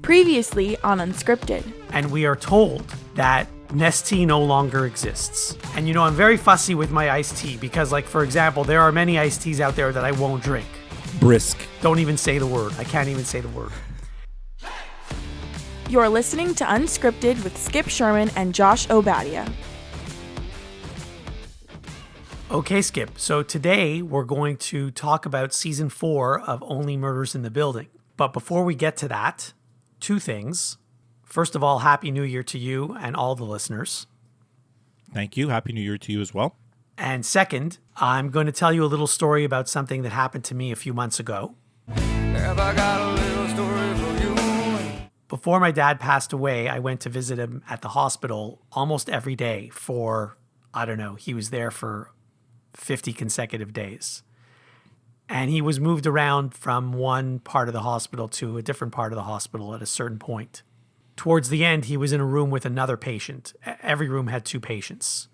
Previously on Unscripted. And we are told that Nestea no longer exists. And I'm very fussy with my iced tea because, for example, there are many iced teas out there that I won't drink. Brisk. Don't even say the word. I can't even say the word. You're listening to Unscripted with Skip Sherman and Josh Obadia. Okay, Skip. So today we're going to talk about season 4 of Only Murders in the Building. But before we get to that, two things. First of all, Happy New Year to you and all the listeners. Thank you. Happy New Year to you as well. And second, I'm going to tell you a little story about something that happened to me a few months ago. Have I got a little story for you? Before my dad passed away, I went to visit him at the hospital almost every day for, he was there for 50 consecutive days. And he was moved around from one part of the hospital to a different part of the hospital at a certain point. Towards the end, he was in a room with another patient. Every room had two patients.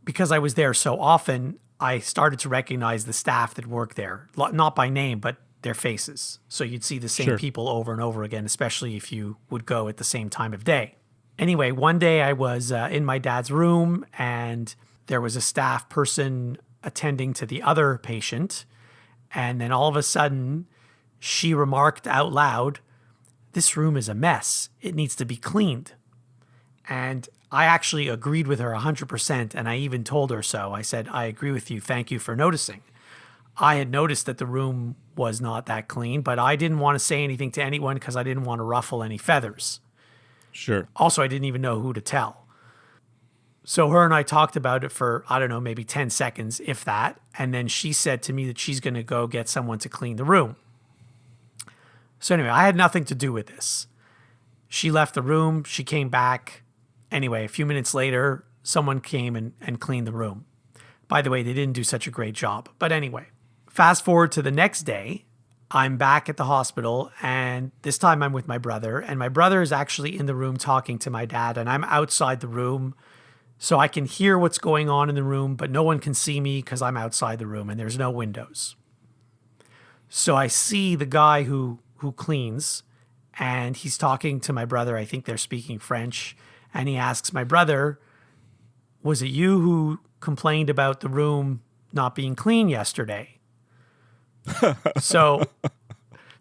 Because I was there so often, I started to recognize the staff that worked there, not by name, but their faces. So you'd see the same people over and over again, especially if you would go at the same time of day. Anyway, one day I was in my dad's room and there was a staff person attending to the other patient. And then all of a sudden, she remarked out loud, "This room is a mess. It needs to be cleaned." And I actually agreed with her 100%, and I even told her so. I said, "I agree with you. Thank you for noticing." I had noticed that the room was not that clean, but I didn't want to say anything to anyone because I didn't want to ruffle any feathers. Sure. Also, I didn't even know who to tell. So her and I talked about it for, maybe 10 seconds, if that. And then she said to me that she's going to go get someone to clean the room. So anyway, I had nothing to do with this. She left the room. She came back. Anyway, a few minutes later, someone came and cleaned the room. By the way, they didn't do such a great job. But anyway, fast forward to the next day. I'm back at the hospital, and this time I'm with my brother. And my brother is actually in the room talking to my dad, and I'm outside the room. So I can hear what's going on in the room, but no one can see me because I'm outside the room and there's no windows. So I see the guy who cleans, and he's talking to my brother. I think they're speaking French. And he asks my brother, "Was it you who complained about the room not being clean yesterday?" So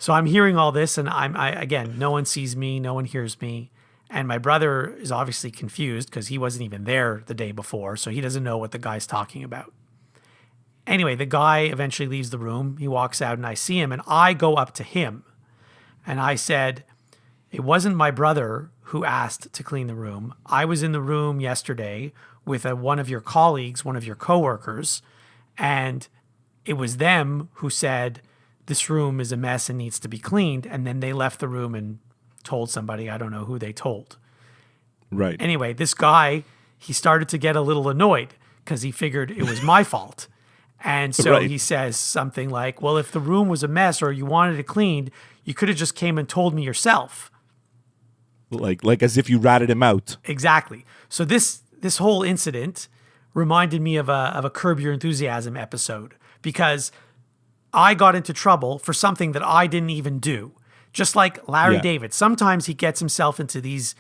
I'm hearing all this, and again, no one sees me, no one hears me. And my brother is obviously confused because he wasn't even there the day before, so he doesn't know what the guy's talking about. Anyway, the guy eventually leaves the room. He walks out, and I see him, and I go up to him. And I said, "It wasn't my brother who asked to clean the room. I was in the room yesterday with one of your colleagues, one of your coworkers, and it was them who said, 'This room is a mess and needs to be cleaned.' And then they left the room and told somebody. I don't know who they told." Right. Anyway, this guy, he started to get a little annoyed because he figured it was my fault. And so He says something like, "Well, if the room was a mess or you wanted it cleaned, you could have just came and told me yourself." Like as if you ratted him out. Exactly. So this whole incident reminded me of a Curb Your Enthusiasm episode because I got into trouble for something that I didn't even do. Just like Larry David, sometimes he gets himself into these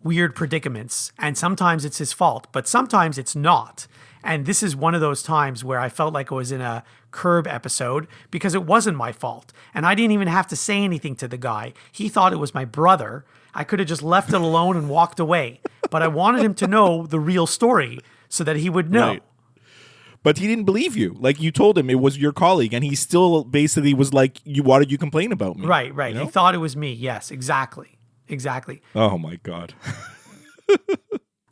weird predicaments, and sometimes it's his fault, but sometimes it's not. And this is one of those times where I felt like I was in a Curb episode because it wasn't my fault. And I didn't even have to say anything to the guy. He thought it was my brother. I could have just left it alone and walked away. But I wanted him to know the real story so that he would know. Right. But he didn't believe you. Like, you told him it was your colleague, and he still basically was like, "Why did you complain about me?" Right. You know? He thought it was me. Yes, exactly. Oh, my God.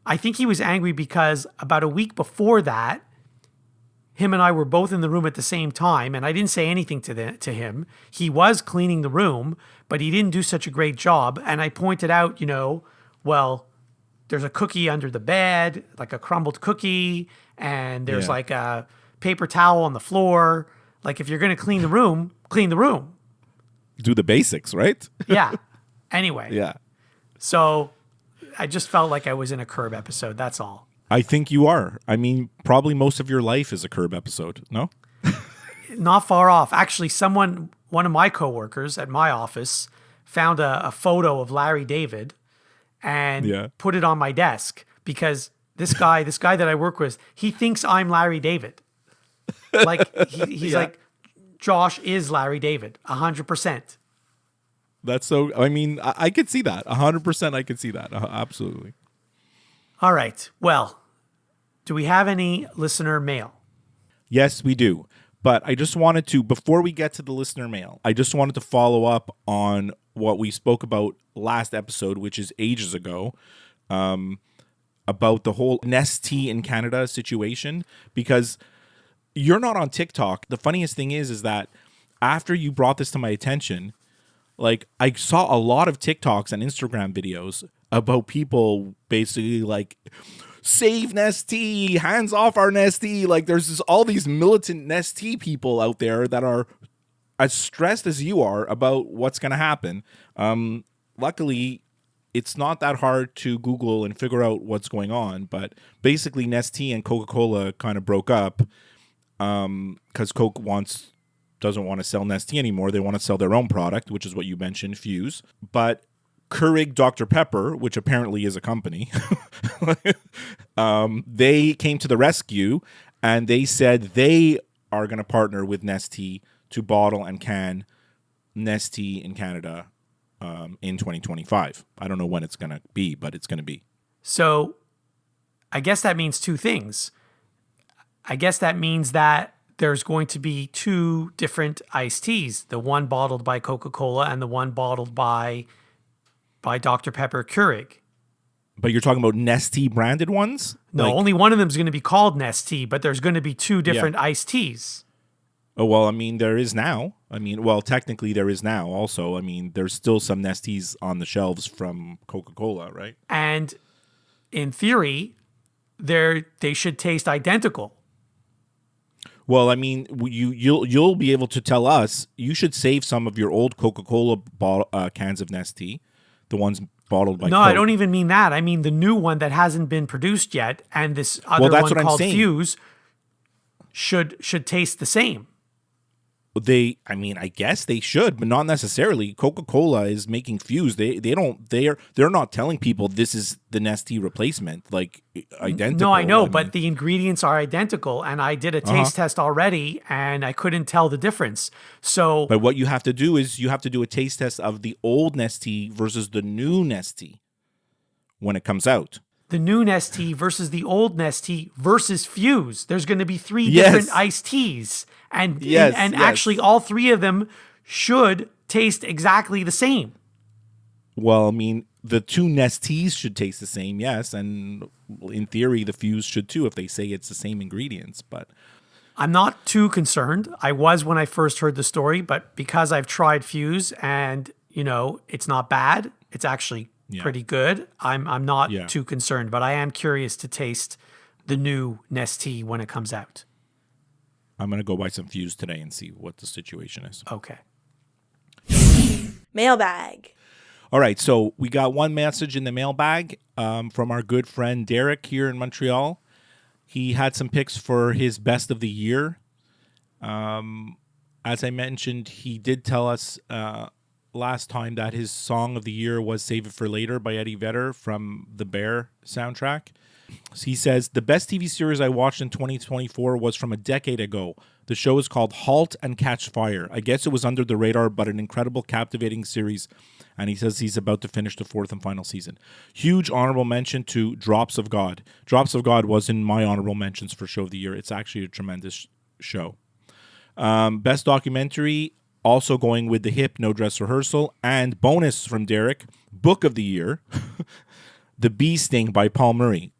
I think he was angry because about a week before that, him and I were both in the room at the same time, and I didn't say anything to him. He was cleaning the room, but he didn't do such a great job. And I pointed out, well, there's a cookie under the bed, like a crumbled cookie, and there's like a paper towel on the floor. Like, if you're going to clean the room, clean the room. Do the basics, right? Yeah. Anyway. Yeah. So I just felt like I was in a Curb episode. That's all. I think you are. I mean, probably most of your life is a Curb episode, no? Not far off. Actually, one of my coworkers at my office found a photo of Larry David and put it on my desk because this guy that I work with, he thinks I'm Larry David. Like he's like, Josh is Larry David, 100%. That's so, I mean, I could see that. 100% I could see that. Absolutely. All right. Well, do we have any listener mail? Yes, we do. But I just wanted to, before we get to the listener mail, I just wanted to follow up on what we spoke about last episode, which is ages ago, about the whole Nestea in Canada situation, because you're not on TikTok. The funniest thing is that after you brought this to my attention, like I saw a lot of TikToks and Instagram videos about people basically like, save Nestea, hands off our Nestea. Like there's all these militant Nestea people out there that are as stressed as you are about what's going to happen. Luckily, it's not that hard to Google and figure out what's going on. But basically, Nestea and Coca-Cola kind of broke up because Coke doesn't want to sell Nestea anymore. They want to sell their own product, which is what you mentioned, Fuse. But Keurig Dr. Pepper, which apparently is a company, they came to the rescue and they said they are going to partner with Nestea to bottle and can Nestea in Canada in 2025. I don't know when it's going to be, but it's going to be. So I guess that means two things. I guess that means that there's going to be two different iced teas, the one bottled by Coca-Cola and the one bottled by Dr. Pepper Keurig. But you're talking about Nestea branded ones? No, only one of them is going to be called Nestea, but there's going to be two different iced teas. Oh, well, I mean, there is now. I mean, well, technically there is now also. I mean, there's still some Nesteas on the shelves from Coca-Cola, right? And in theory, they should taste identical. Well, I mean, you'll be able to tell us. You should save some of your old Coca-Cola cans of Nestea, the ones bottled by No, Coke. I don't even mean that. I mean the new one that hasn't been produced yet, and this other one called Fuse should taste the same. I mean, I guess they should, but not necessarily. Coca-Cola is making Fuse. They're not telling people this is the Nestea replacement, like identical. No, I know, but the ingredients are identical, and I did a taste test already, and I couldn't tell the difference. So, but what you have to do is you have to do a taste test of the old Nestea versus the new Nestea when it comes out. The new Nestea versus the old Nestea versus Fuse. There's going to be three different iced teas. And actually all three of them should taste exactly the same. Well, I mean, the two Nesteas should taste the same, yes. And in theory, the Fuse should too if they say it's the same ingredients. But I'm not too concerned. I was when I first heard the story, but because I've tried Fuse and, it's not bad. It's actually pretty good. I'm not too concerned, but I am curious to taste the new Nestea when it comes out. I'm going to go buy some Fuse today and see what the situation is. Okay. Mailbag. All right, so we got one message in the mailbag from our good friend Derek here in Montreal. He had some picks for his best of the year. As I mentioned, he did tell us last time that his song of the year was Save It for Later by Eddie Vedder from the Bear soundtrack. He says, the best TV series I watched in 2024 was from a decade ago. The show is called Halt and Catch Fire. I guess it was under the radar, but an incredible, captivating series. And he says he's about to finish the fourth and final season. Huge honorable mention to Drops of God. Drops of God was in my honorable mentions for show of the year. It's actually a tremendous show. Best documentary, also going with The Hip, No Dress Rehearsal. And bonus from Derek, book of the year, The Bee Sting by Paul Murray.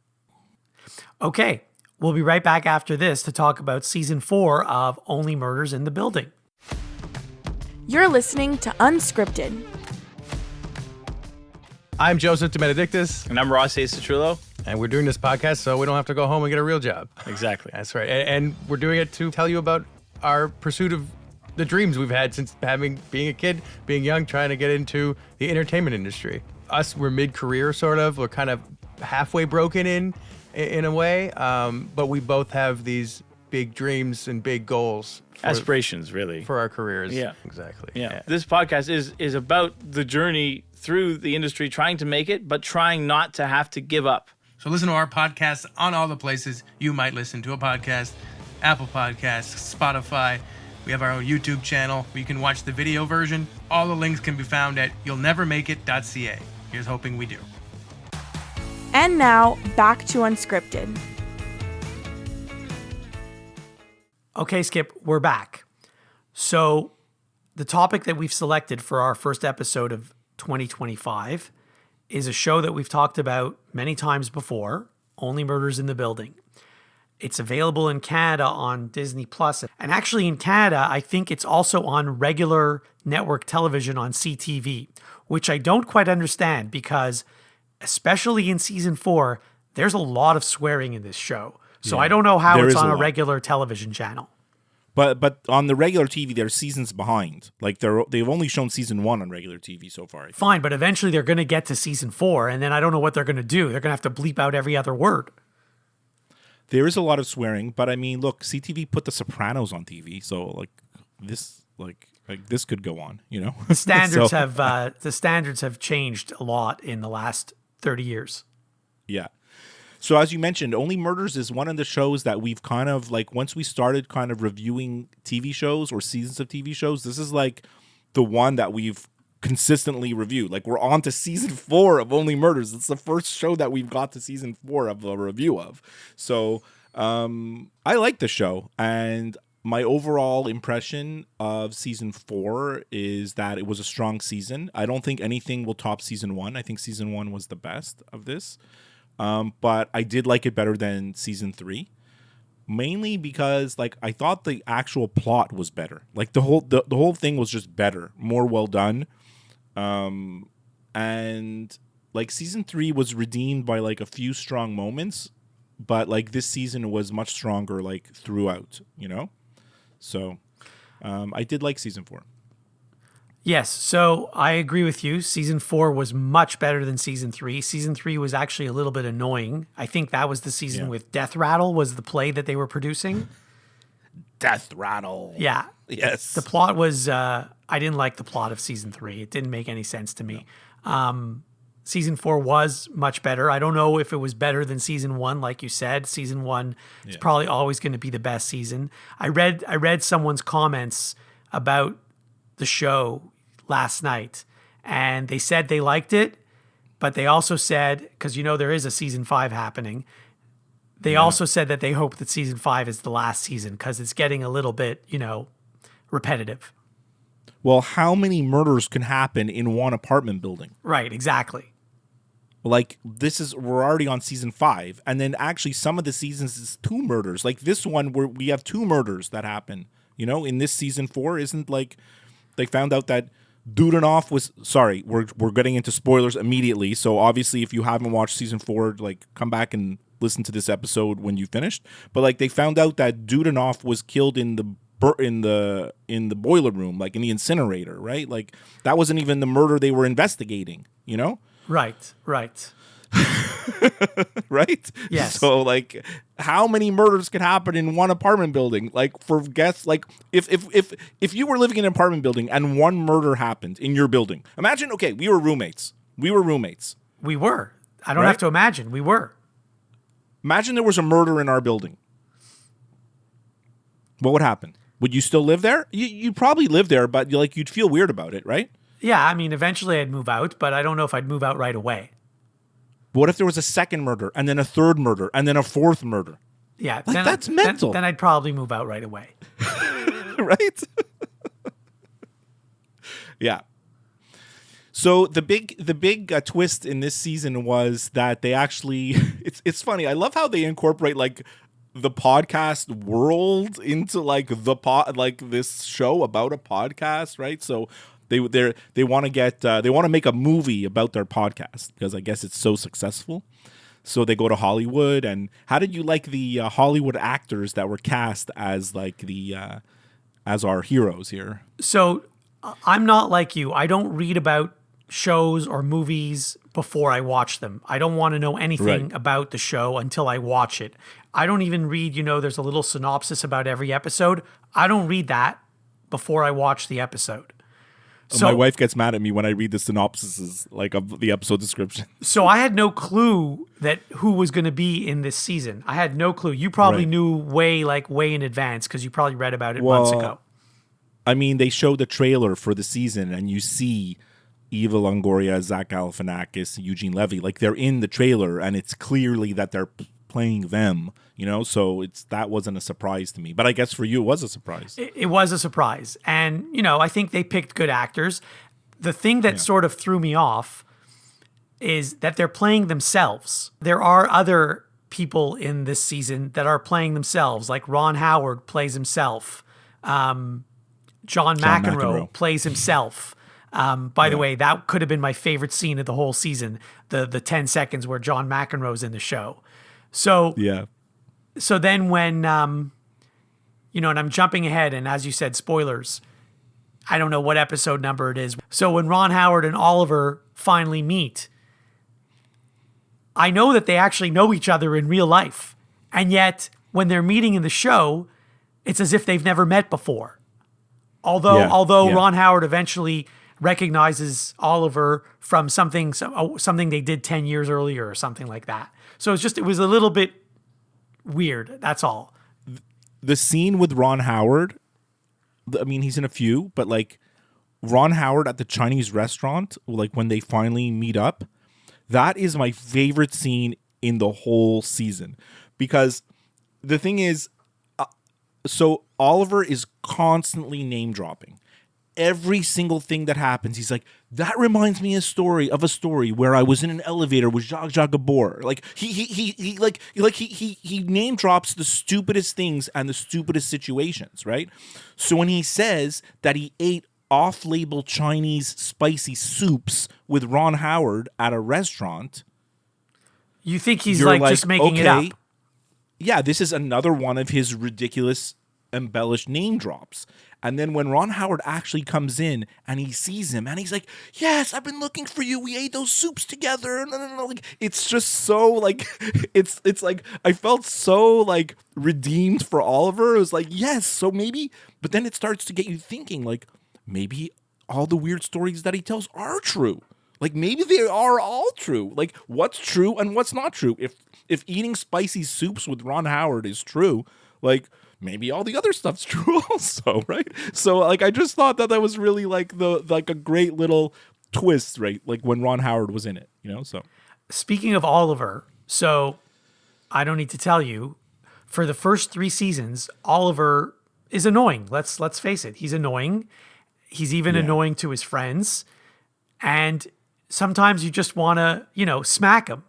Okay, we'll be right back after this to talk about season 4 of Only Murders in the Building. You're listening to Unscripted. I'm Joseph DeMedictis. And I'm Ross Acetrullo. And we're doing this podcast so we don't have to go home and get a real job. Exactly. That's right. And we're doing it to tell you about our pursuit of the dreams we've had since being a kid, being young, trying to get into the entertainment industry. Us, we're mid-career, sort of. We're kind of halfway broken in a way, but we both have these big dreams and big goals. Aspirations, really. For our careers. Yeah. Exactly. Yeah. This podcast is about the journey through the industry, trying to make it, but trying not to have to give up. So listen to our podcasts on all the places you might listen to a podcast. Apple Podcasts, Spotify. We have our own YouTube channel where you can watch the video version. All the links can be found at you'llnevermakeit.ca. Here's hoping we do. And now, back to Unscripted. Okay, Skip, we're back. So the topic that we've selected for our first episode of 2025 is a show that we've talked about many times before, Only Murders in the Building. It's available in Canada on Disney Plus, and actually in Canada, I think it's also on regular network television on CTV, which I don't quite understand because, especially in season 4, there's a lot of swearing in this show. So I don't know how There it's is a on a lot. regular television channel. But on the regular TV, they're seasons behind. Like they've only shown season 1 on regular TV so far. Fine, but eventually they're going to get to season 4, and then I don't know what they're going to do. They're going to have to bleep out every other word. There is a lot of swearing, but I mean, look, CTV put The Sopranos on TV, so this could go on, you know. The standards So, have changed a lot in the last 30 years. yeah. So as you mentioned, Only Murders is one of the shows that we've kind of like once we started kind of reviewing TV shows or seasons of TV shows, this is like the one that we've consistently reviewed. Like we're on to season 4 of Only Murders. It's the first show that we've got to season 4 of a review of. So I like the show, and my overall impression of season 4 is that it was a strong season. I don't think anything will top season 1. I think season 1 was the best of this. But I did like it better than season 3, mainly because like I thought the actual plot was better. Like the whole thing was just better, more well done. And like season 3 was redeemed by like a few strong moments, but like this season was much stronger like throughout, you know? So I did like season 4. Yes, so I agree with you. Season 4 was much better than season 3. Season 3 was actually a little bit annoying. I think that was the season with Death Rattle was the play that they were producing. Death Rattle. Yeah. Yes. The plot was, I didn't like the plot of season 3. It didn't make any sense to me. Season 4 was much better. I don't know if it was better than season 1, like you said. Season 1 is probably always going to be the best season. I read someone's comments about the show last night, and they said they liked it, but they also said, because there is a season 5 happening, they also said that they hope that season 5 is the last season because it's getting a little bit, repetitive. Well, how many murders can happen in one apartment building? Right, exactly. Like we're already on season 5, and then actually some of the seasons is 2 murders. Like this one where we have 2 murders that happen, in this season 4. Isn't like they found out that Dudanoff was we're getting into spoilers immediately. So obviously if you haven't watched season 4, like come back and listen to this episode when you finished. But like they found out that Dudanoff was killed in the boiler room, like in the incinerator, right? Like that wasn't even the murder they were investigating, Right. Right? Yes. So like how many murders could happen in one apartment building? Like for guests, like if you were living in an apartment building and one murder happened in your building. Imagine, okay, we were roommates. We were. I don't have to imagine. We were. Imagine there was a murder in our building. What would happen? Would you still live there? You'd probably live there, but you'd feel weird about it, right? Yeah, I mean, eventually I'd move out, but I don't know if I'd move out right away. But what if there was a second murder, and then a third murder, and then a fourth murder? Yeah, that's mental. Then I'd probably move out right away. Right? Yeah. So the big twist in this season was that they actually it's funny. I love how they incorporate like the podcast world into like this show about a podcast, right? So they want to make a movie about their podcast because I guess it's so successful. So they go to Hollywood. And how did you like the Hollywood actors that were cast as like the as our heroes here? So I'm not like you. I don't read about shows or movies before I watch them. I don't want to know anything Right. about the show until I watch it. I don't even read, there's a little synopsis about every episode. I don't read that before I watch the episode. So My wife gets mad at me when I read the synopsises like of the episode description. So I had no clue that who was going to be in this season. I had no clue. You probably Right. knew way in advance because you probably read about it months ago. I mean, they showed the trailer for the season, and you see Eva Longoria, Zach Galifianakis, Eugene Levy, like they're in the trailer, and it's clearly that they're playing them. So that wasn't a surprise to me. But I guess for you, it was a surprise. It was a surprise. And, I think they picked good actors. The thing that sort of threw me off is that they're playing themselves. There are other people in this season that are playing themselves, like Ron Howard plays himself. John McEnroe plays himself. By the way, that could have been my favorite scene of the whole season, the 10 seconds where John McEnroe's in the show. So Yeah. So then when, and I'm jumping ahead, and as you said, spoilers, I don't know what episode number it is. So when Ron Howard and Oliver finally meet, I know that they actually know each other in real life. And yet, when they're meeting in the show, it's as if they've never met before. Although Ron Howard eventually recognizes Oliver from something they did 10 years earlier or something like that. So it was a little bit weird. That's all. The scene with Ron Howard, I mean, he's in a few, but like Ron Howard at the Chinese restaurant, like when they finally meet up, that is my favorite scene in the whole season. Because the thing is, so Oliver is constantly name dropping. Every single thing that happens, he's like, that reminds me of a story where I was in an elevator with Jacques Gabor. Like he name drops the stupidest things and the stupidest situations, right? So when he says that he ate off-label Chinese spicy soups with Ron Howard at a restaurant, you think he's you're just making it up. Yeah, this is another one of his ridiculous embellished name drops. And then when Ron Howard actually comes in and he sees him and he's like, yes, I've been looking for you. We ate those soups together. No. Like, it's just so like, it's like, I felt so like redeemed for Oliver. It was like, yes. So maybe, but then it starts to get you thinking like, maybe all the weird stories that he tells are true. Like maybe they are all true. Like what's true and what's not true. If eating spicy soups with Ron Howard is true, like maybe all the other stuff's true also, right? So like I just thought that was really like a great little twist, right? Like when Ron Howard was in it, so. Speaking of Oliver, so I don't need to tell you, for the first 3 seasons, Oliver is annoying. Let's face it. He's annoying. He's even annoying to his friends. And sometimes you just want to, smack him.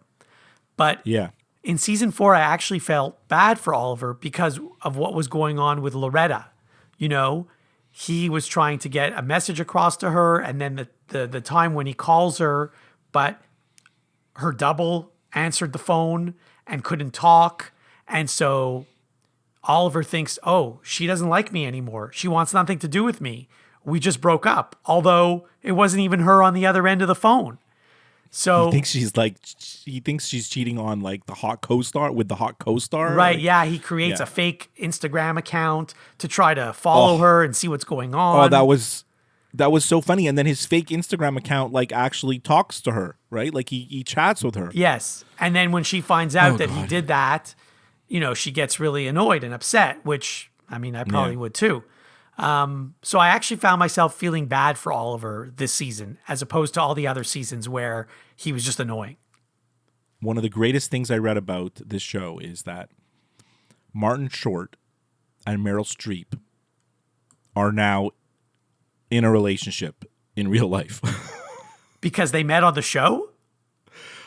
But Yeah. in season 4, I actually felt bad for Oliver because of what was going on with Loretta. He was trying to get a message across to her, and then the time when he calls her, but her double answered the phone and couldn't talk. And so Oliver thinks, oh, she doesn't like me anymore. She wants nothing to do with me. We just broke up, although it wasn't even her on the other end of the phone. So he thinks she's cheating on like the hot co-star. Right, yeah. He creates a fake Instagram account to try to follow her and see what's going on. Oh, that was so funny. And then his fake Instagram account like actually talks to her, right? Like he chats with her. Yes. And then when she finds out that he did that, she gets really annoyed and upset, which, I mean, I probably would too. So I actually found myself feeling bad for Oliver this season, as opposed to all the other seasons where he was just annoying. One of the greatest things I read about this show is that Martin Short and Meryl Streep are now in a relationship in real life. Because they met on the show?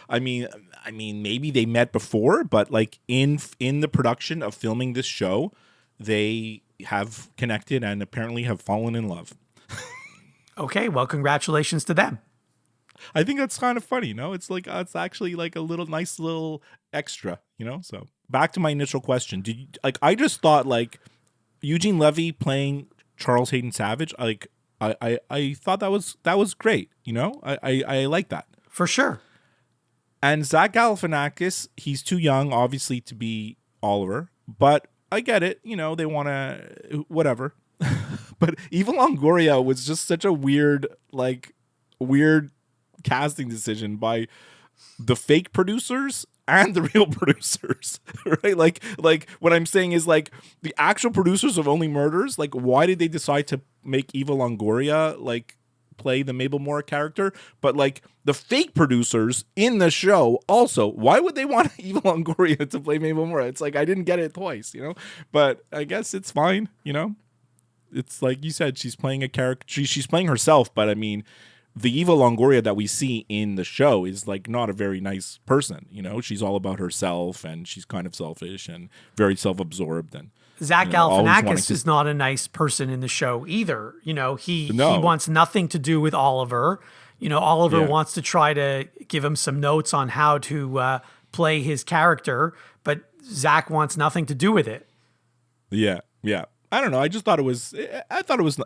I mean, maybe they met before, but like in the production of filming this show, they have connected and apparently have fallen in love. Okay, well, congratulations to them. I think that's kind of funny, no? It's like it's actually like a nice little extra, So back to my initial question: I just thought like Eugene Levy playing Charles Hayden Savage, like I thought that was great. You know, I like that. For sure. And Zach Galifianakis, he's too young, obviously, to be Oliver, but I get it. You know, they want to whatever. But Eva Longoria was just such a weird casting decision by the fake producers and the real producers, right? Like what I'm saying is like the actual producers of Only Murders, like why did they decide to make Eva Longoria like play the Mabel Moore character? But like the fake producers in the show also, why would they want Eva Longoria to play Mabel Moore? It's like I didn't get it twice, you know? But I guess it's fine, you know? It's like you said, she's playing a character. She's playing herself, but I mean, the Eva Longoria that we see in the show is like not a very nice person. You know, she's all about herself and she's kind of selfish and very self-absorbed. And Zach Galifianakis is not a nice person in the show either. You know, he wants nothing to do with Oliver. You know, Oliver wants to try to give him some notes on how to play his character, but Zach wants nothing to do with it. Yeah. I don't know. I thought it was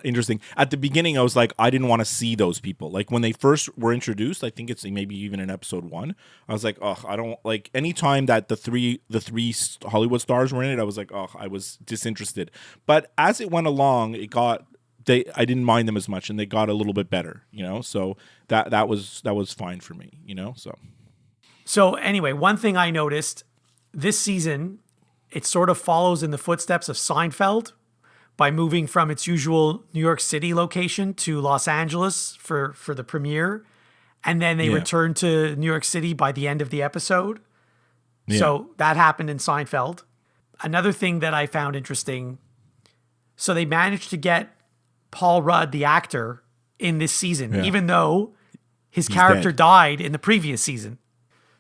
interesting. At the beginning, I was like, I didn't want to see those people. Like when they first were introduced, I think it's maybe even in episode 1. I was like, oh, I don't like any time that the three Hollywood stars were in it. I was like, oh, I was disinterested. But as it went along, I didn't mind them as much, and they got a little bit better. You know, so that was fine for me. You know, So anyway, one thing I noticed this season, it sort of follows in the footsteps of Seinfeld, by moving from its usual New York City location to Los Angeles for the premiere. And then they return to New York City by the end of the episode. Yeah. So that happened in Seinfeld. Another thing that I found interesting, so they managed to get Paul Rudd, the actor, in this season, even though his character died in the previous season.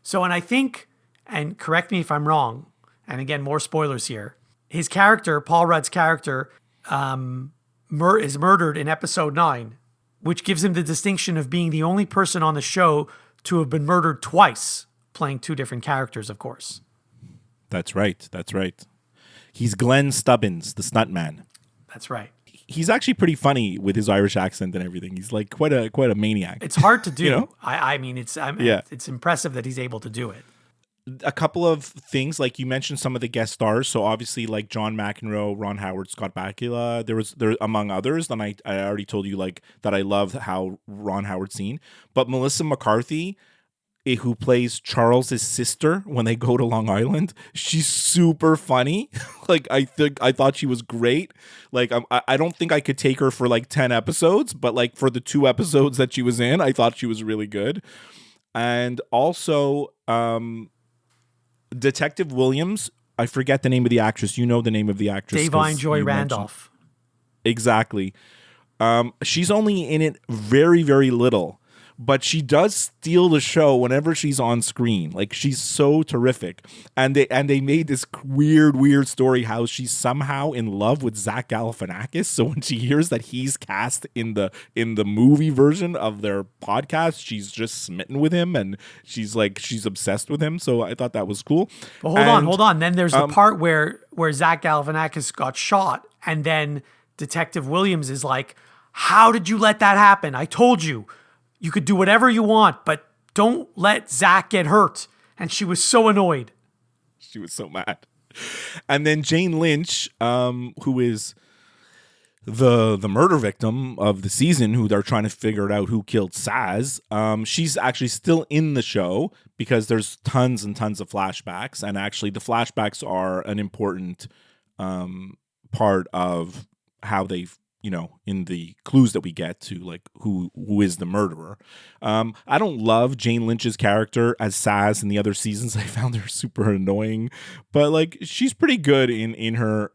So, and I think, and correct me if I'm wrong, and again, more spoilers here, his character, Paul Rudd's character, is murdered in episode 9, which gives him the distinction of being the only person on the show to have been murdered twice, playing 2 different characters, of course. That's right. He's Glenn Stubbins, the stuntman. That's right. He's actually pretty funny with his Irish accent and everything. He's like quite a maniac. It's hard to do. You know? I mean, it's impressive that he's able to do it. A couple of things, like you mentioned some of the guest stars. So obviously like John McEnroe, Ron Howard, Scott Bakula, there among others. And I already told you like that I love how Ron Howard's seen. But Melissa McCarthy, who plays Charles's sister when they go to Long Island, she's super funny. Like I thought she was great. Like I don't think I could take her for like 10 episodes, but like for the 2 episodes that she was in, I thought she was really good. And also Detective Williams, I forget the name of the actress. You know the name of the actress. Davine Joy Randolph. Exactly. She's only in it very, very little, but she does steal the show whenever she's on screen. Like she's so terrific. And they made this weird story how she's somehow in love with Zach Galifianakis. So when she hears that he's cast in the movie version of their podcast, she's just smitten with him and she's obsessed with him. So I thought that was cool. But hold on. Then there's the part where Zach Galifianakis got shot, and then Detective Williams is like, "How did you let that happen? I told you. You could do whatever you want, but don't let Zach get hurt." And she was so annoyed. She was so mad. And then Jane Lynch, who is the murder victim of the season, who they're trying to figure out who killed Saz. She's actually still in the show because there's tons and tons of flashbacks. And actually the flashbacks are an important part of how they've, you know, in the clues that we get to like who is the murderer. I don't love Jane Lynch's character as Saz in the other seasons. I found her super annoying, but like she's pretty good in her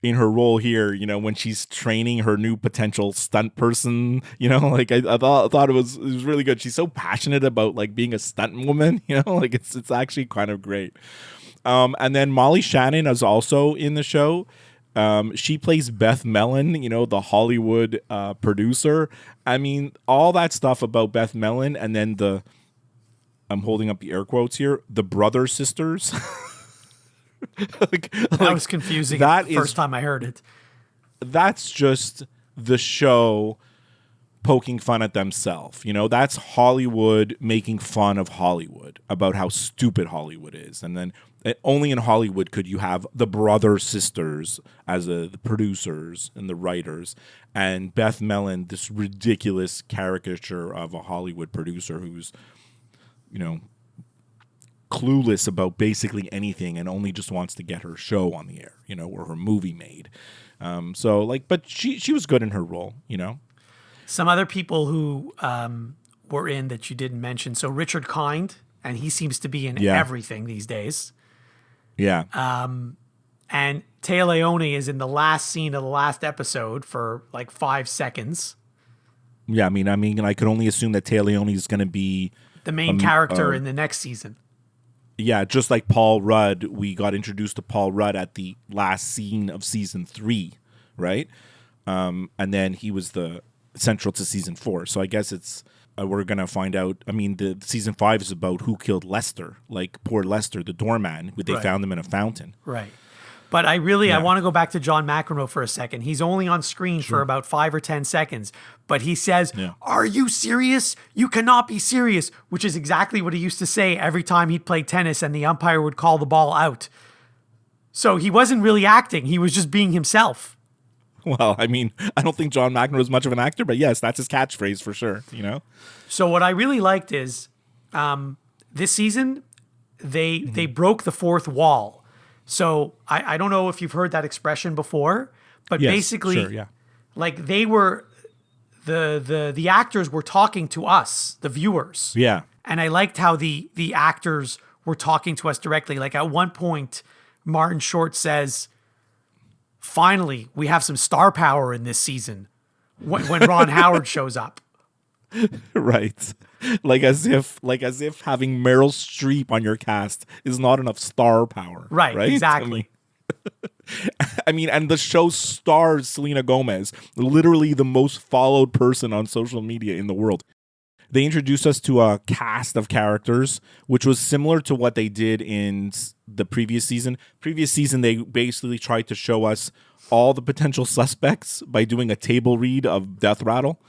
role here. You know, when she's training her new potential stunt person. You know, like I thought it was really good. She's so passionate about like being a stunt woman. You know, like it's actually kind of great. And then Molly Shannon is also in the show. She plays Beth Mellon, you know, the Hollywood producer. I mean, all that stuff about Beth Mellon, and then I'm holding up the air quotes here, the brother sisters. That was confusing the first time I heard it. That's just the show poking fun at themselves. You know, that's Hollywood making fun of Hollywood about how stupid Hollywood is. And then only in Hollywood could you have the brother sisters as the producers and the writers, and Beth Mellon, this ridiculous caricature of a Hollywood producer who's, you know, clueless about basically anything and only just wants to get her show on the air, you know, or her movie made. So like, but she was good in her role, you know. Some other people who were in that you didn't mention. So Richard Kind, and he seems to be in everything these days. Yeah. And Taya Leone is in the last scene of the last episode for like 5 seconds. Yeah, I mean, I could only assume that Taya Leone is going to be the main character in the next season. Yeah, just like Paul Rudd, we got introduced to Paul Rudd at the last scene of season 3, right? And then he was the central to season 4. So I guess it's we're gonna find out. I mean, the season 5 is about who killed Lester, like poor Lester, the doorman. They found him in a fountain. Right. But I want to go back to John McEnroe for a second. He's only on screen for about 5 or 10 seconds, but he says, "Are you serious? You cannot be serious," which is exactly what he used to say every time he'd play tennis and the umpire would call the ball out. So he wasn't really acting. He was just being himself. Well, I mean, I don't think John McEnroe is much of an actor, but yes, that's his catchphrase for sure, you know? So what I really liked is this season, they broke the fourth wall. So I don't know if you've heard that expression before, but basically, like they were, the actors were talking to us, the viewers. Yeah. And I liked how the actors were talking to us directly. Like at one point, Martin Short says, "Finally, we have some star power in this season," when Ron Howard shows up. Right. Like as if having Meryl Streep on your cast is not enough star power. Right? Exactly. I mean, and the show stars Selena Gomez, literally the most followed person on social media in the world. They introduced us to a cast of characters, which was similar to what they did in the previous season. Previous season, they basically tried to show us all the potential suspects by doing a table read of Death Rattle.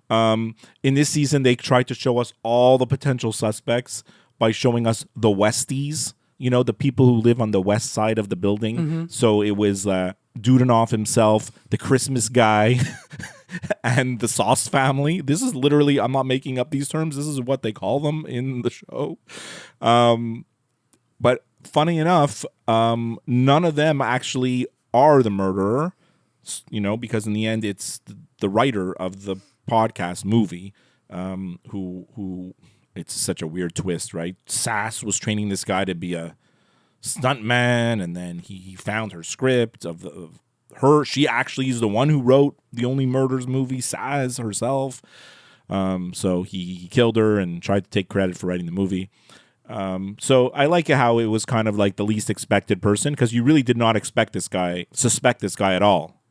In this season, they tried to show us all the potential suspects by showing us the Westies, you know, the people who live on the west side of the building. Mm-hmm. So it was Dudenoff himself, the Christmas guy, and the Sauce family. This is literally, I'm not making up these terms. This is what they call them in the show. But funny enough, none of them actually are the murderer, you know, because in the end, it's the writer of the podcast movie who it's such a weird twist, right? Sass was training this guy to be a stuntman, and then he found her script of her. She actually is the one who wrote the Only Murders movie, Sass herself. So he killed her and tried to take credit for writing the movie. So I like how it was kind of like the least expected person, because you really did not suspect this guy at all.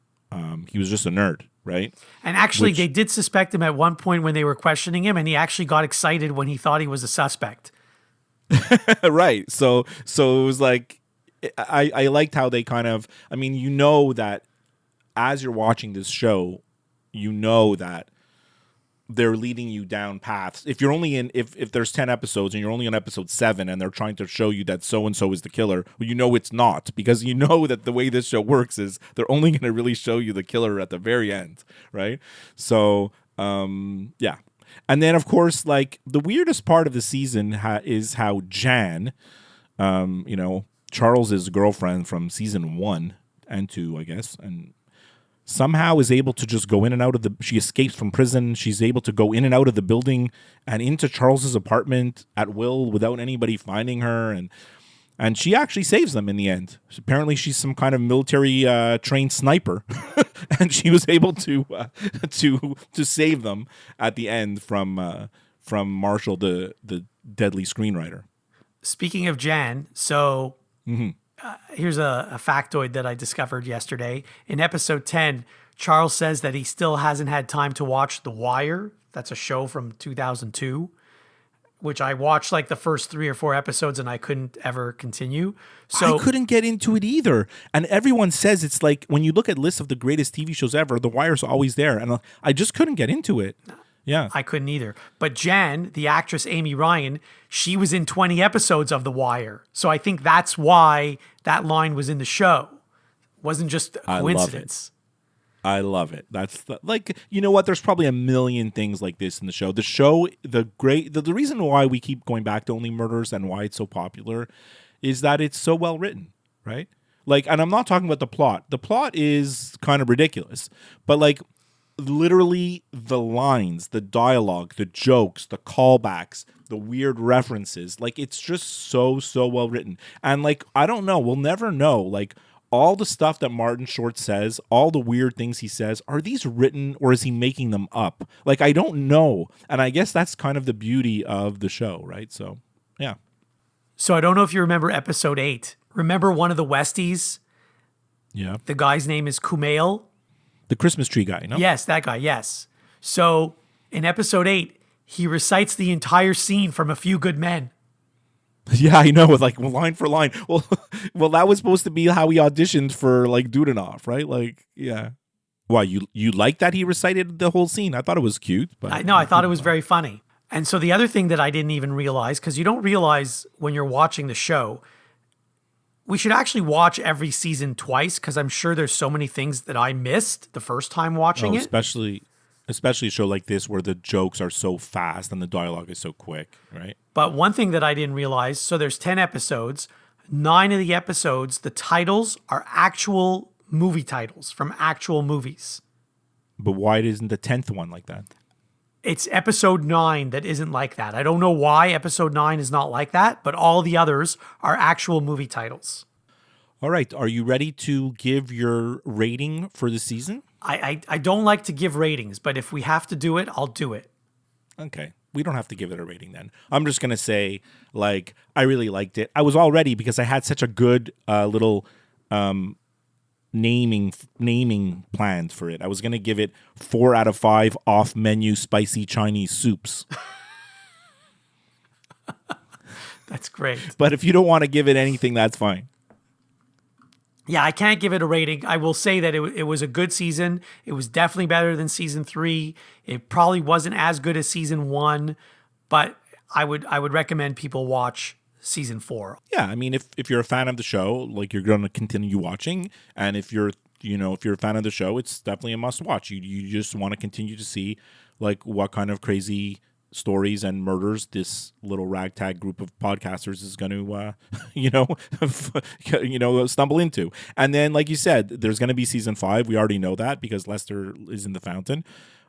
He was just a nerd, right? And actually, they did suspect him at one point when they were questioning him, and he actually got excited when he thought he was a suspect. Right. So it was like, I liked how they kind of, I mean, you know that as you're watching this show, you know that they're leading you down paths. If you're only in, if there's 10 episodes and you're only on episode 7 and they're trying to show you that so-and-so is the killer, well, you know it's not, because you know that the way this show works is they're only going to really show you the killer at the very end, right? So, yeah. And then, of course, like, the weirdest part of the season is how Jan, you know, Charles's girlfriend from season 1 and 2, I guess, and somehow is able to just go in and out of she escapes from prison. She's able to go in and out of the building and into Charles's apartment at will without anybody finding her. And she actually saves them in the end. Apparently she's some kind of military trained sniper. And she was able to save them at the end from Marshall, the deadly screenwriter. Speaking of Jan, so here's a factoid that I discovered yesterday. In episode 10, Charles says that he still hasn't had time to watch The Wire. That's a show from 2002, which I watched like the first 3 or 4 episodes and I couldn't ever continue. So I couldn't get into it either. And everyone says it's like when you look at lists of the greatest TV shows ever, The Wire's always there. And I just couldn't get into it. Yeah. I couldn't either. But Jen, the actress Amy Ryan, she was in 20 episodes of The Wire. So I think that's why that line was in the show. It wasn't just a coincidence. I love it. That's like, you know what? There's probably a million things like this in the show. The reason why we keep going back to Only Murders and why it's so popular is that it's so well written, right? Like, and I'm not talking about the plot. The plot is kind of ridiculous, but like literally the lines, the dialogue, the jokes, the callbacks, the weird references, like it's just so well written. And like, I don't know, we'll never know, like all the stuff that Martin Short says, all the weird things he says, are these written or is he making them up? Like, I don't know. And I guess that's kind of the beauty of the show, right? So, yeah. So I don't know if you remember episode 8. Remember one of the Westies? Yeah. The guy's name is Kumail. The Christmas tree guy, no? Yes, that guy, yes. So in episode 8, he recites the entire scene from A Few Good Men. Yeah, I know, with like line for line. Well, that was supposed to be how he auditioned for like Dudenoff, right? Like, yeah. Why, you like that he recited the whole scene? I thought it was cute, but I thought it was very funny. And so the other thing that I didn't even realize, because you don't realize when you're watching the show, we should actually watch every season twice, because I'm sure there's so many things that I missed the first time watching it. Especially a show like this where the jokes are so fast and the dialogue is so quick, right? But one thing that I didn't realize, so there's 10 episodes. 9 of the episodes, the titles are actual movie titles from actual movies. But why isn't the 10th one like that? It's episode 9 that isn't like that. I don't know why episode 9 is not like that, but all the others are actual movie titles. All right. Are you ready to give your rating for the season? I don't like to give ratings, but if we have to do it, I'll do it. Okay. We don't have to give it a rating then. I'm just going to say, like, I really liked it. I was all ready because I had such a good little naming planned for it. I was going to give it 4 out of 5 off-menu spicy Chinese soups. That's great. But if you don't want to give it anything, that's fine. Yeah, I can't give it a rating. I will say that it was a good season. It was definitely better than season 3. It probably wasn't as good as season 1, but I would recommend people watch season 4. Yeah, I mean, if you're a fan of the show, like you're going to continue watching, and if you're a fan of the show, it's definitely a must watch. You just want to continue to see like what kind of crazy stories and murders this little ragtag group of podcasters is going to stumble into. And then, like you said, there's going to be season 5. We already know that because Lester is in the fountain.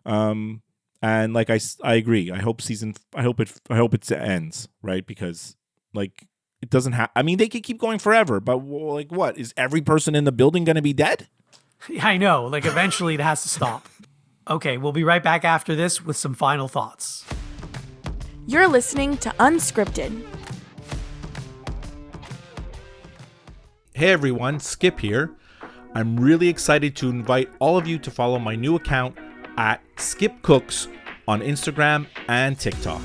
And like I agree. I hope it ends, right? Because like it doesn't have. I mean, they could keep going forever, but like, what is every person in the building going to be dead? Yeah, I know. Like eventually, it has to stop. Okay, we'll be right back after this with some final thoughts. You're listening to Unscripted. Hey everyone, Skip here. I'm really excited to invite all of you to follow my new account at Skip Cooks on Instagram and TikTok.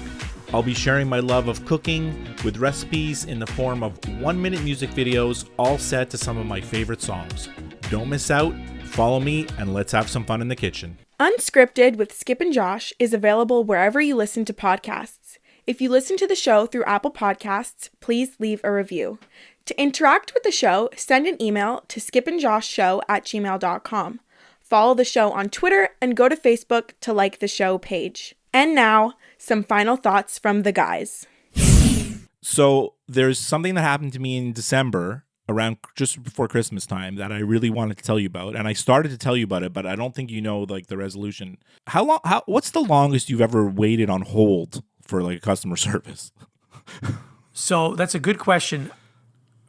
I'll be sharing my love of cooking with recipes in the form of 1-minute music videos, all set to some of my favorite songs. Don't miss out, follow me, and let's have some fun in the kitchen. Unscripted with Skip and Josh is available wherever you listen to podcasts. If you listen to the show through Apple Podcasts, please leave a review. To interact with the show, send an email to skipandjoshshow@gmail.com. Follow the show on Twitter and go to Facebook to like the show page. And now, some final thoughts from the guys. So there's something that happened to me in December, around just before Christmas time, that I really wanted to tell you about. And I started to tell you about it, but I don't think you know like the resolution. What's the longest you've ever waited on hold for like customer service? So that's a good question.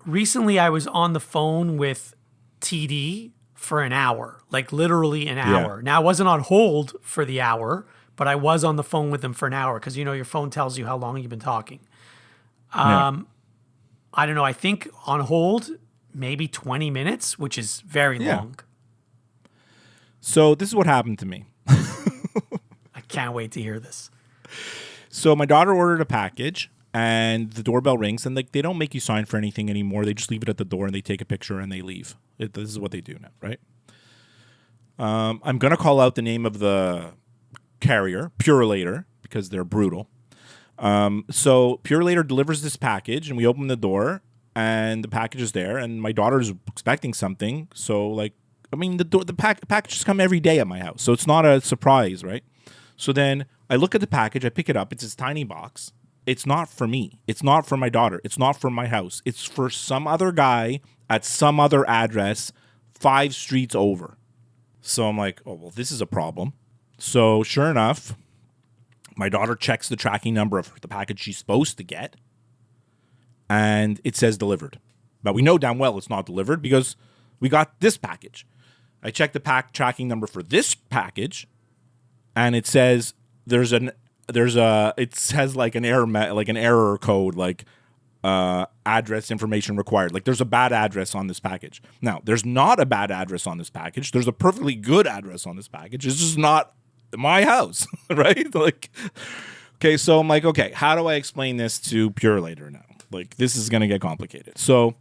Recently, I was on the phone with TD for an hour, like literally an hour. Yeah. Now, I wasn't on hold for the hour, but I was on the phone with them for an hour because, your phone tells you how long you've been talking. Yeah. I don't know. I think on hold, maybe 20 minutes, which is very long. So this is what happened to me. I can't wait to hear this. So my daughter ordered a package, and the doorbell rings, and like they don't make you sign for anything anymore. They just leave it at the door, and they take a picture and they leave. This is what they do now, right? I'm gonna call out the name of the carrier, Purelator, because they're brutal. So Purelator delivers this package, and we open the door, and the package is there, and my daughter's expecting something. So like, I mean, the packages come every day at my house, so it's not a surprise, right? So then I look at the package, I pick it up. It's this tiny box. It's not for me. It's not for my daughter. It's not for my house. It's for some other guy at some other address 5 streets over. So I'm like, oh, well, this is a problem. So sure enough, my daughter checks the tracking number of the package she's supposed to get, and it says delivered. But we know damn well it's not delivered because we got this package. I checked the tracking number for this package, and it says it says like an error code, like address information required. Like there's a bad address on this package. Now, there's not a bad address on this package. There's a perfectly good address on this package. It's just not my house, right? Like, okay, so I'm like, okay, how do I explain this to Purelator now? Like, this is going to get complicated. So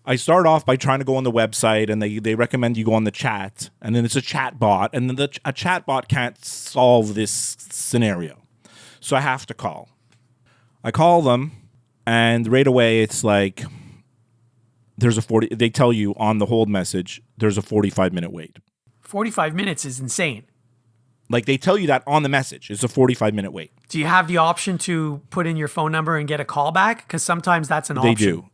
I start off by trying to go on the website, and they recommend you go on the chat, and then it's a chat bot, and then a chat bot can't solve this scenario. So I have to call. I call them, and right away it's like they tell you on the hold message, there's a 45-minute wait. 45 minutes is insane. Like they tell you that on the message, it's a 45-minute wait. Do you have the option to put in your phone number and get a call back? Because sometimes that's an option.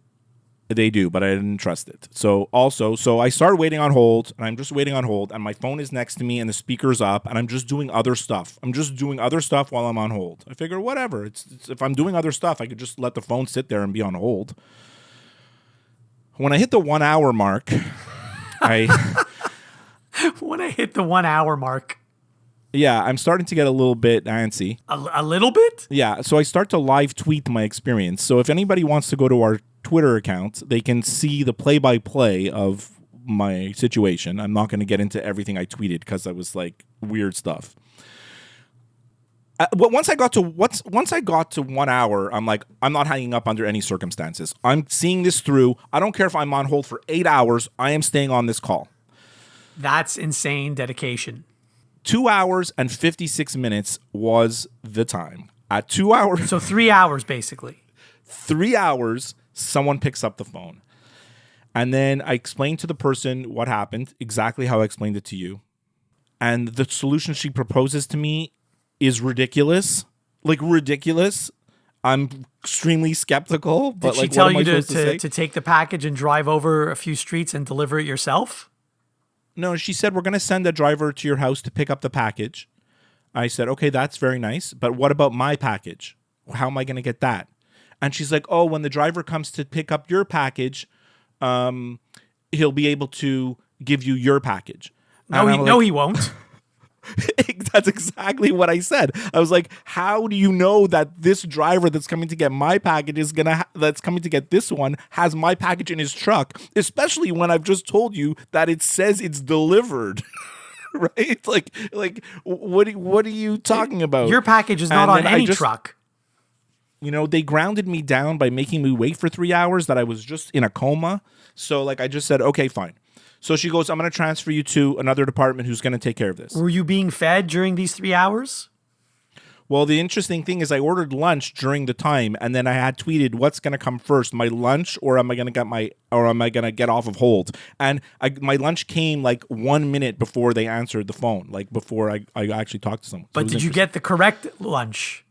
They do, but I didn't trust it. So I started waiting on hold, and I'm just waiting on hold, and my phone is next to me, and the speaker's up, and I'm just doing other stuff. I'm just doing other stuff while I'm on hold. I figure, whatever. It's if I'm doing other stuff, I could just let the phone sit there and be on hold. When I hit the 1 hour mark, When I hit the 1 hour mark. Yeah, I'm starting to get a little bit antsy. A little bit? Yeah, so I start to live tweet my experience. So if anybody wants to go to our Twitter account, they can see the play-by-play of my situation. I'm not going to get into everything I tweeted because I was like weird stuff. Once I got to 1 hour, I'm like, I'm not hanging up under any circumstances. I'm seeing this through. I don't care if I'm on hold for 8 hours. I am staying on this call. That's insane dedication. 2 hours and 56 minutes was the time. At 2 hours... So 3 hours, basically. 3 hours, someone picks up the phone. And then I explained to the person what happened, exactly how I explained it to you. And the solution she proposes to me is ridiculous. Like, ridiculous. I'm extremely skeptical. But Did she like, tell what am you I supposed to say? to take the package and drive over a few streets and deliver it yourself? No, she said, we're going to send a driver to your house to pick up the package. I said, okay, that's very nice. But what about my package? How am I going to get that? And she's like, oh, when the driver comes to pick up your package, he'll be able to give you your package. No, he won't. That's exactly what I said. I was like, how do you know that this driver that's coming to get my package that's coming to get this one has my package in his truck, especially when I've just told you that it says it's delivered. Right? Like what are you talking about? Your package is not on any truck. You know, they grounded me down by making me wait for 3 hours that I was just in a coma. So like I just said, okay, fine. So she goes, I'm going to transfer you to another department who's going to take care of this. Were you being fed during these 3 hours? Well, the interesting thing is I ordered lunch during the time, and then I had tweeted what's going to come first, my lunch or am I going to get off of hold? And my lunch came like 1 minute before they answered the phone, like before I actually talked to someone. But did you get the correct lunch?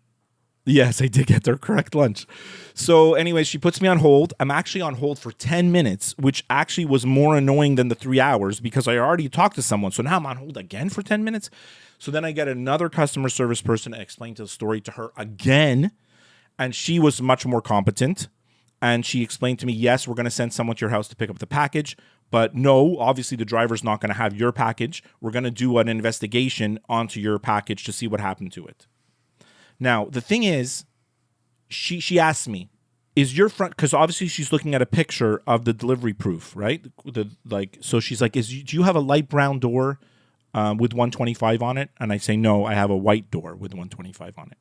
Yes, I did get their correct lunch. So anyway, she puts me on hold. I'm actually on hold for 10 minutes, which actually was more annoying than the 3 hours because I already talked to someone. So now I'm on hold again for 10 minutes. So then I get another customer service person and explain the story to her again. And she was much more competent. And she explained to me, yes, we're going to send someone to your house to pick up the package. But no, obviously the driver's not going to have your package. We're going to do an investigation onto your package to see what happened to it. Now, the thing is, she asked me, is your front, because obviously she's looking at a picture of the delivery proof, right? So she's like, do you have a light brown door with 125 on it? And I say, no, I have a white door with 125 on it.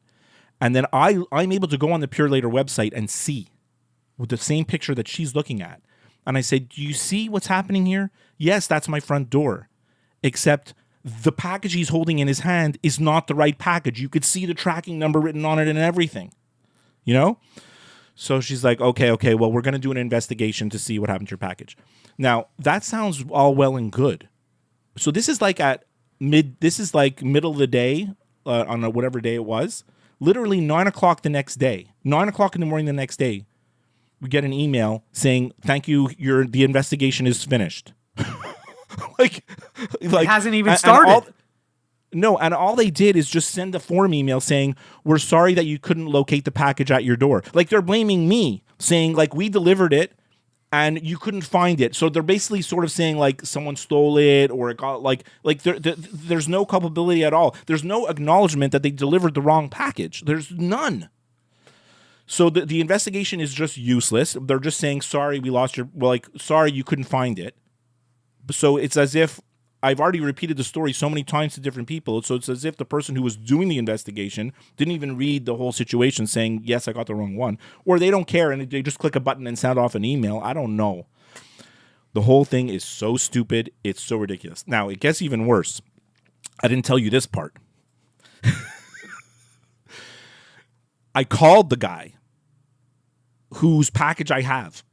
And then I'm able to go on the Pure Later website and see with the same picture that she's looking at. And I said, do you see what's happening here? Yes, that's my front door. Except the package he's holding in his hand is not the right package. You could see the tracking number written on it and everything. You know? So she's like, okay, well, we're going to do an investigation to see what happened to your package. Now, that sounds all well and good. So this is like middle of the day, on whatever day it was. Literally 9 o'clock the next day, 9 o'clock in the morning the next day, we get an email saying, thank you, the investigation is finished. like it hasn't even started. And all they did is just send a form email saying, we're sorry that you couldn't locate the package at your door. Like, they're blaming me, saying, like, we delivered it and you couldn't find it. So they're basically sort of saying, like, someone stole it, or it got, there's no culpability at all. There's no acknowledgement that they delivered the wrong package. There's none. So the investigation is just useless. They're just saying, sorry, we lost sorry, you couldn't find it. So it's as if I've already repeated the story so many times to different people. So it's as if the person who was doing the investigation didn't even read the whole situation, saying, yes, I got the wrong one. Or they don't care and they just click a button and sound off an email. I don't know. The whole thing is so stupid. It's so ridiculous. Now, it gets even worse. I didn't tell you this part. I called the guy whose package I have.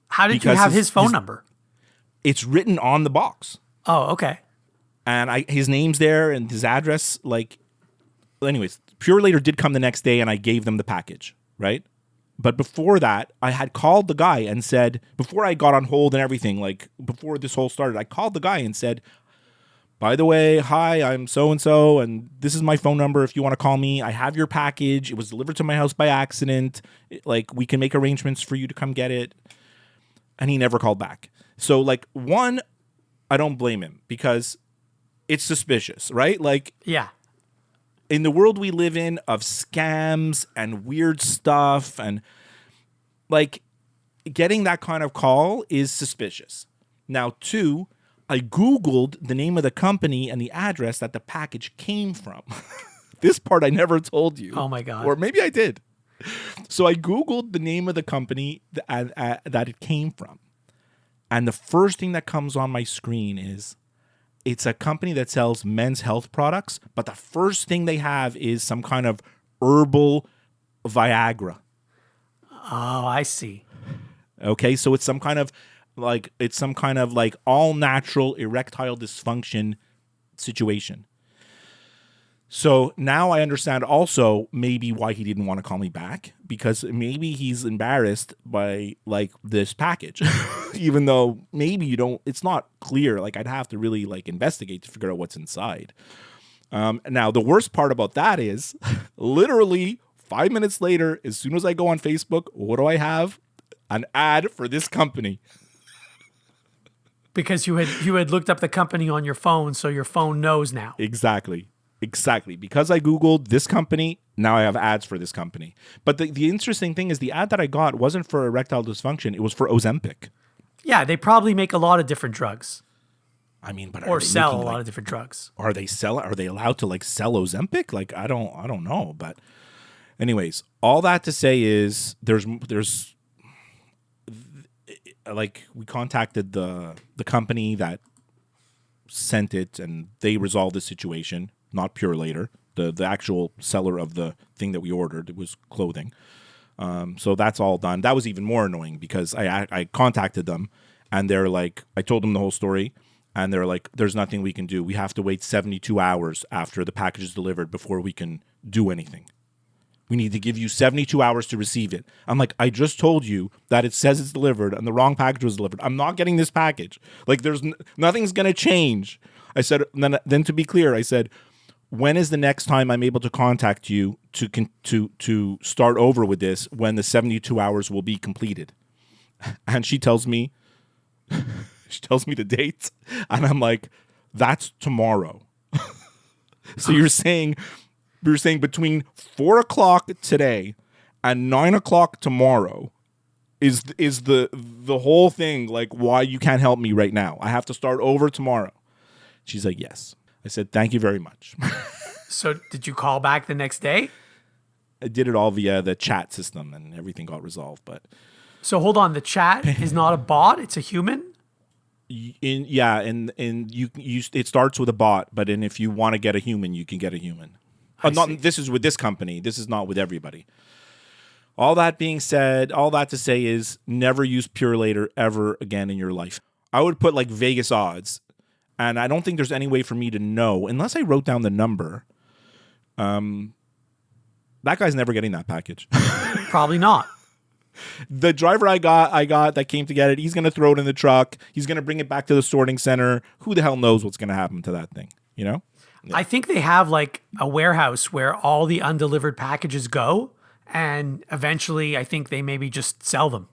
How did you have his phone number? It's written on the box. Oh, okay. And his name's there and his address. Anyways, Pure Later did come the next day and I gave them the package, right? But before that, I had called the guy and said, before I got on hold and everything, like before this whole started, I called the guy and said, by the way, hi, I'm so-and-so, and this is my phone number if you want to call me. I have your package. It was delivered to my house by accident. We can make arrangements for you to come get it. And he never called back. So, one, I don't blame him because it's suspicious, right? Yeah. In the world we live in of scams and weird stuff and, getting that kind of call is suspicious. Now, two, I Googled the name of the company and the address that the package came from. This part I never told you. Oh, my God. Or maybe I did. So I Googled the name of the company that it came from. And the first thing that comes on my screen is it's a company that sells men's health products, but the first thing they have is some kind of herbal Viagra. Oh, I see. Okay, so it's some kind of all natural erectile dysfunction situation. So now I understand also maybe why he didn't want to call me back, because maybe he's embarrassed by this package, even though maybe it's not clear. I'd have to really investigate to figure out what's inside. Now the worst part about that is literally 5 minutes later, as soon as I go on Facebook, what do I have? An ad for this company. Because you had looked up the company on your phone, so your phone knows now. Exactly. Because I Googled this company, now I have ads for this company. But the interesting thing is the ad that I got wasn't for erectile dysfunction. It was for Ozempic. Yeah, they probably make a lot of different drugs. I mean, but or sell a lot of different drugs. Are they allowed to sell Ozempic? I don't know. But anyways, all that to say is there's we contacted the company that sent it and they resolved the situation. Not Pure Later, the actual seller of the thing that we ordered. It was clothing. So that's all done. That was even more annoying because I contacted them and they're like, I told them the whole story and they're like, there's nothing we can do. We have to wait 72 hours after the package is delivered before we can do anything. We need to give you 72 hours to receive it. I'm like, I just told you that it says it's delivered and the wrong package was delivered. I'm not getting this package. There's nothing's going to change. I said, then to be clear, I said, when is the next time I'm able to contact you to start over with this when the 72 hours will be completed? And she tells me the date. And I'm like, that's tomorrow. So you're saying between 4 o'clock today and 9 o'clock tomorrow is the whole thing why you can't help me right now? I have to start over tomorrow. She's like, yes. I said, thank you very much. So did you call back the next day? I did it all via the chat system, and everything got resolved. But So hold on, the chat is not a bot; it's a human. and you it starts with a bot, but if you want to get a human, you can get a human. This is with this company. This is not with everybody. All that being said, all that to say is never use Purelator ever again in your life. I would put like Vegas odds, and I don't think there's any way for me to know unless I wrote down the number. That guy's never getting that package. Probably not. The driver I got that came to get it, he's going to throw it in the truck. He's going to bring it back to the sorting center. Who the hell knows what's going to happen to that thing, you know? Yeah. I think they have like a warehouse where all the undelivered packages go, and eventually I think they maybe just sell them.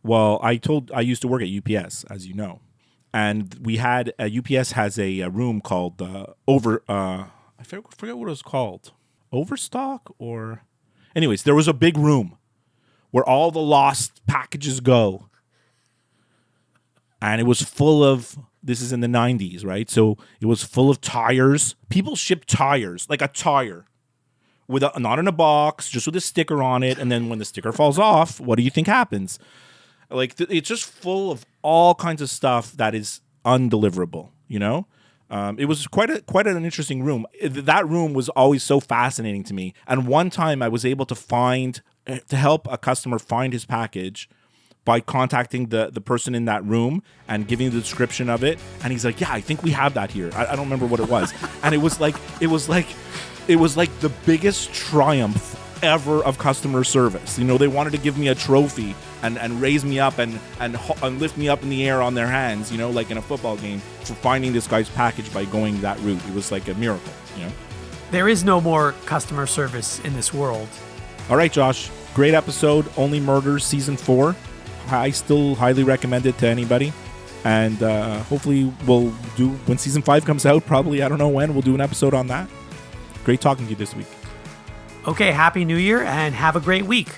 Well, I used to work at UPS, as you know. And we had, UPS has a room called I forget what it was called. Overstock or... Anyways, there was a big room where all the lost packages go. And it was full of... This is in the 90s, right? So it was full of tires. People ship tires, like a tire, with not in a box, just with a sticker on it. And then when the sticker falls off, what do you think happens? Like, it's just full of all kinds of stuff that is undeliverable, you know? It was quite an interesting room. That room was always so fascinating to me. And one time I was able to help a customer find his package by contacting the person in that room and giving the description of it. And he's like, yeah, I think we have that here. I don't remember what it was. And it was like the biggest triumph ever of customer service. You know, they wanted to give me a trophy and raise me up and lift me up in the air on their hands, you know, like in a football game, for finding this guy's package by going that route. It was like a miracle, you know. There is no more customer service in this world. All right, Josh, great episode. Only Murders season 4. I still highly recommend it to anybody. And hopefully we'll do, when season 5 comes out, probably, I don't know when, we'll do an episode on that. Great talking to you this week. Okay, Happy New Year and have a great week.